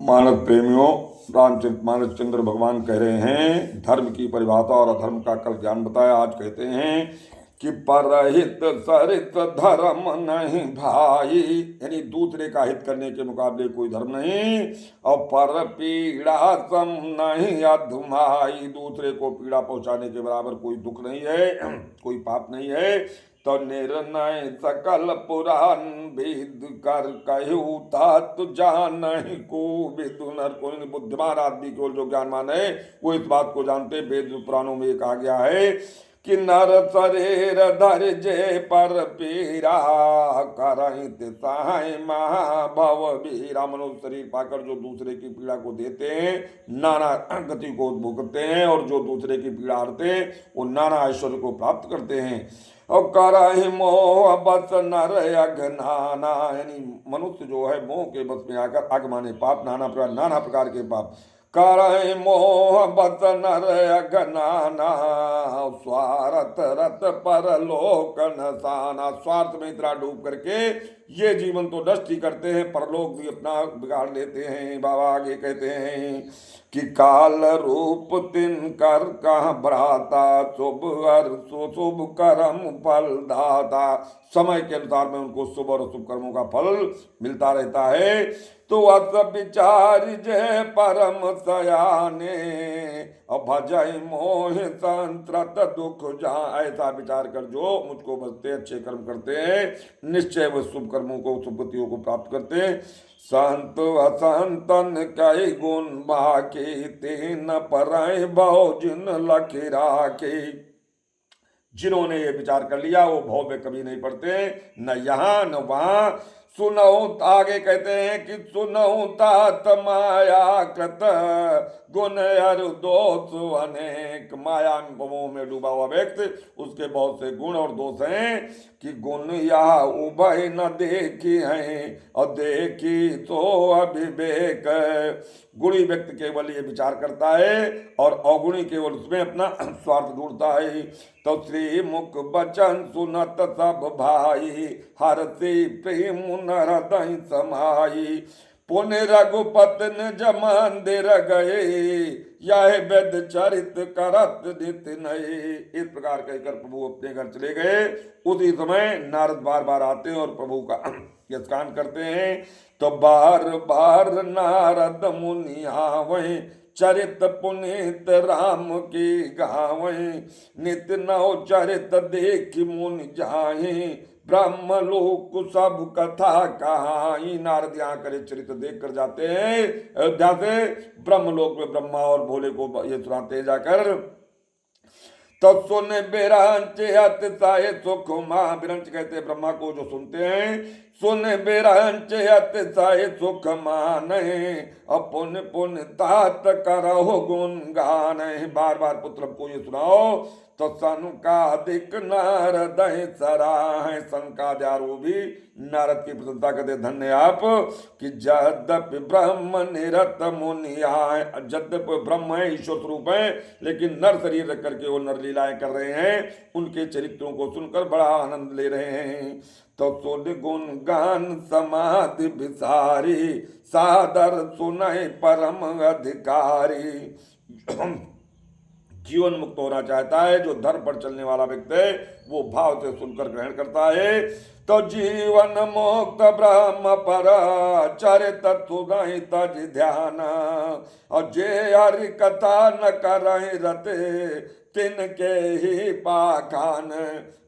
मानव प्रेमियों, रामचरित मानस चंद्र भगवान कह रहे हैं धर्म की परिभाषा और अधर्म का कल ज्ञान बताया। आज कहते हैं कि परहित सरित धर्म नहीं भाई, यानी दूसरे का हित करने के मुकाबले कोई धर्म नहीं। और पर पीड़ा सम नहीं अधमाई, दूसरे को पीड़ा पहुंचाने के बराबर कोई दुख नहीं है, कोई पाप नहीं है। तो निर्णय सकल पुराण वेद कर कहू तात जान को विदुनर। कोई बुद्धिमान आदमी केवल जो ज्ञानमान है वो इस बात को जानते। वेद पुराणों में कहा गया है कि नर शरीर धर जे पर पीरा करहित सहाय महाभव वीरा। मनुष्य शरीर पाकर जो दूसरे की पीड़ा को देते हैं नाना गति को भुगतते हैं, और जो दूसरे की पीड़ा हरते हैं वो नाना ऐश्वर्य को प्राप्त करते हैं। और करहि मोह बस नर अघनाना, यानी मनुष्य जो है मोह के बस में आकर अघ माने पाप, नाना प्रकार के पाप। करहि मोह बस नर अघनाना स्वार्थ रत परलोक नसाना। स्वार्थ में इतना डूब करके ये जीवन तो नष्ट ही करते हैं, परलोक भी अपना बिगाड़ लेते हैं। बाबा आगे कहते हैं कि काल रूप तिन कर कह भ्राता शुभ और शुभ कर्म फल दाता। समय के अनुसार में उनको शुभ और शुभ कर्मों का फल मिलता रहता है। तो अस विचार जय परम सयाने भजय मोह संत्रत दुख जहाँ। ऐसा विचार कर जो मुझको बचते अच्छे कर्म करते हैं निश्चय वह शुभ कर्मों को शुभ गतियों को प्राप्त करते हैं। संत असंतन कई गुण बाके तेन परय भव जिन लखी राखे। जिन्होंने ये विचार कर लिया वो भव में कभी नहीं पड़ते, न यहाँ न वहां। सुनहु आगे कहते हैं कि सुनहु तात माया कृत गुण अर दोष अनेक। माया मोह में डूबा हुआ व्यक्ति उसके बहुत से गुण और दोष हैं कि गुण या उभय न देखी हैं और देखी तो अविवेक। गुणी व्यक्ति केवल ये विचार करता है और अवगुणी केवल उसमें अपना स्वार्थ ढूंढता है। तो श्री मुख बचन सुनत सब भाई हर से प्रेम हृदय समाई। पुण्य रघुपत न जमान दे गए यह वेद चरित करत नित नए। इस प्रकार कहकर प्रभु अपने घर चले गए। उसी समय नारद बार बार आते हैं और प्रभु का यशगान करते हैं। तो बार बार नारद मुनि आवै चरित पुनीत राम की गावै। नित नव चरित देख मुनि जाहि ब्रह्मलोक सब कथा कहाई। नारद यहाँ करे चरित्र देख कर जाते हैं अयोध्या से ब्रह्मलोक में ब्रह्मा और भोले को ये सुनाते जाकर। तो सुन बिरंच अतिशय सुख माँ। बिरंच कहते ब्रह्मा को जो सुनते हैं। सुन बिरंच अतिशय सुख मान अपुन पुन तात करहो गुण गान। बार बार पुत्र को ये सुनाओ। तो सनकादिक नारद सराह। सनकाद्यारो भी नारद की प्रशंसा करते धन्य आप कि यद्यपि ब्रह्म निरत मुनि आए। यद्यपि ब्रह्म है ईश्वर स्वरूप है लेकिन नर शरीर रख करके वो नर लीलाएं कर रहे हैं। उनके चरित्रों को सुनकर बड़ा आनंद ले रहे हैं। तो सुन गुण गान समाधि विसारी सादर सुनय परम अधिकारी। जीवन मुक्त होना चाहता है जो धर्म पर चलने वाला व्यक्ति है वो भाव से सुनकर ग्रहण करता है। तो जीवन मुक्त ब्रह्म पर चरित सुनहि तज ध्यान। और जे हरि कथा न करहि रते तिनके ही पाखान।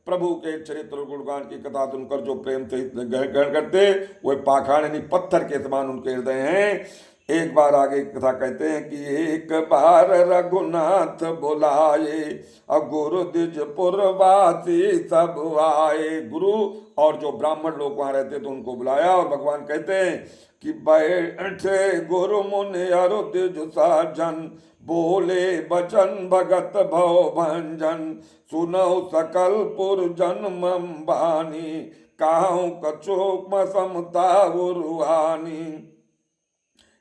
प्रभु के चरित्र गुणगान की कथा सुनकर जो प्रेम से ग्रहण करते वो पाखान यानी पत्थर के समान उनके हृदय हैं। एक बार आगे कथा कहते हैं कि एक बार रघुनाथ बुलाए और गुरु द्विजपुर वासी सब आए। गुरु और जो ब्राह्मण लोग वहां रहते तो उनको बुलाया और भगवान कहते हैं कि बैठे गुरु मुनि अरु द्विज साजन बोले बचन भगत भव भंजन। सुनौ सकल पुरजन मम बानी काहू कछो समता रुहानी।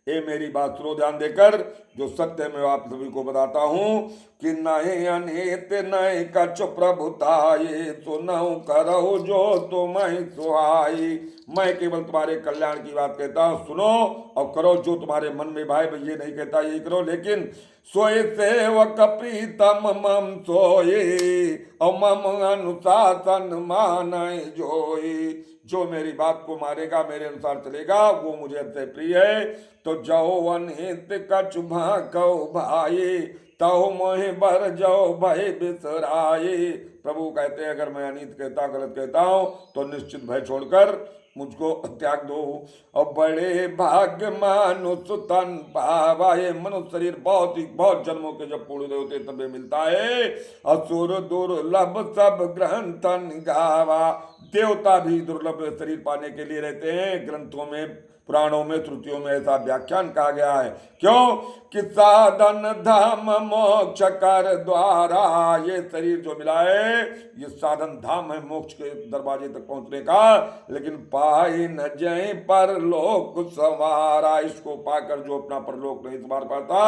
ये मेरी बात सुनो ध्यान देकर, जो सत्य मैं आप सभी को बताता हूं कि नए अनित नए कछु प्रभुताये, सुनऊ करो जो तुम्हें सुहाई। मैं केवल तुम्हारे कल्याण की बात कहता हूं, सुनो और करो जो तुम्हारे मन में भाई। ये नहीं कहता ये करो, लेकिन सोए सेवक प्रीतम मम सोए और मम अनुशासन मानय जोई। जो मेरी बात को मानेगा, मेरे अनुसार चलेगा, वो मुझे अत्यंत प्रिय है। तो जो अनहित कछु भाकौ भाई, तहो मोहि बर जाओ भय बिसराए। प्रभु कहते हैं अगर मैं अनित कहता, गलत कहता हूं तो निश्चित भय छोड़कर मुझको त्याग दो। और बड़े भाग्य मानुष तन पावा। ये मनुष्य शरीर बहुत जन्मों के जब पूर्ण होते तब मिलता है। असुर दुर्लभ सब ग्रंथन गावा। देवता भी दुर्लभ शरीर पाने के लिए रहते हैं। ग्रंथों में, पुराणों में, श्रुतियों में ऐसा व्याख्यान कहा गया है। क्यों कि साधन धाम मोक्ष कर द्वारा। ये शरीर जो मिला है ये साधन धाम है मोक्ष के दरवाजे तक पहुंचने का। लेकिन पाई न जय परलोक संवारा। इसको पाकर जो अपना परलोक नहीं संवार पाता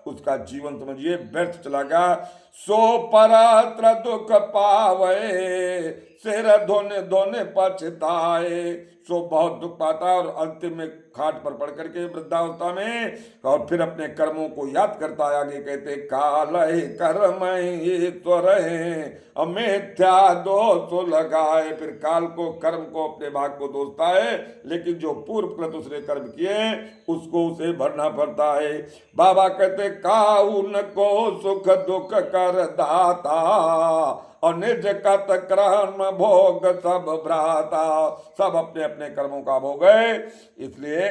उसका जीवन समझिए व्यर्थ चला गया। सो परात्र दुख पावे, सिर धोने धोने पछताए। सो बहुत दुख पाता और अंतिम में खाट पर पड़ करके वृद्धावस्था में और फिर अपने कर्मों को याद करता है। आगे कहते काल कर्म ईश्वर मिथ्या दोष लगाए। फिर काल को, कर्म को, अपने भाग को दोषता है, लेकिन जो पूर्व कृत उसने कर्म किए उसको उसे भरना पड़ता है। बाबा कहते काउन को सुख दुख कर दाता और निज कत कर्म भोग सब भ्राता। सब अपने अपने कर्मों का भोग है। इसलिए